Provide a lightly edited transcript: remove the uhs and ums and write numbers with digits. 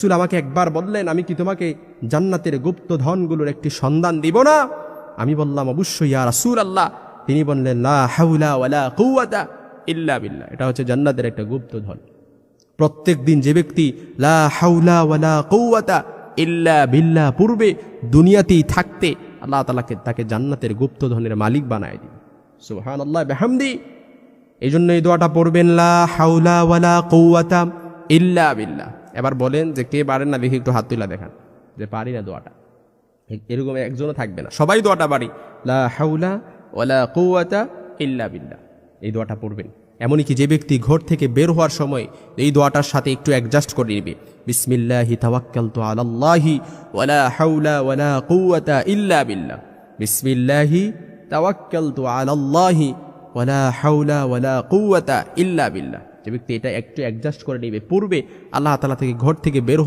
রাসূল আমাকে একবার বললেন, আমি কি তোমাকে জান্নাতের গুপ্ত ধনগুলোর একটি সন্ধান দিব না? আমি বললাম, অবশ্যই ইয়া রাসূলুল্লাহ। তিনি বললেন, লা হাওলা ওয়ালা কুওয়াতা ইল্লা বিল্লাহ। এটা হচ্ছে জান্নাতের একটা গুপ্ত ধন। প্রত্যেক দিন যে ব্যক্তি লা হাওলা ওয়ালা কুওয়াতা ইল্লা বিল্লাহ পূর্বে দুনিয়াতেই থাকতে আল্লাহ তাআলা তাকে জান্নাতের গুপ্ত ধনের মালিক বানায় দিবেন। সুবহানাল্লাহ বিহামদি। এই জন্য এই দোয়াটা পড়বেন, লা হাওলা ওয়ালা কুওয়াতা ইল্লা বিল্লাহ। এবার বলেন যে কে পারেন না, দেখি একটু হাত তুলা দেখান যে পারি না দোয়াটা। এরকম একজনও থাকবে না, সবাই দোয়াটা পারি, লা হাওলা ওয়ালা কুওয়াতা ইল্লা বিল্লাহ। এই দোয়াটা পড়বেন। এমনই কি যে ব্যক্তি ঘর থেকে বের হওয়ার সময় এই দোয়াটার সাথে একটু অ্যাডজাস্ট করে নেবে, বিসমিল্লাহি তাওয়াক্কালতু আলাল্লাহি ওয়ালা হাওলা ওয়ালা কুওয়াতা ইল্লা বিল্লাহ, বিসমিল্লাহি তাওয়াক্কালতু আলাল্লাহি ওয়ালা হাওলা ওয়ালা কুওয়াতা ইল্লা বিল্লাহ। যে ব্যক্তি এটা একটু অ্যাডজাস্ট করে নেবে, পূর্বে আল্লাহ তাআলা থেকে ঘর থেকে বের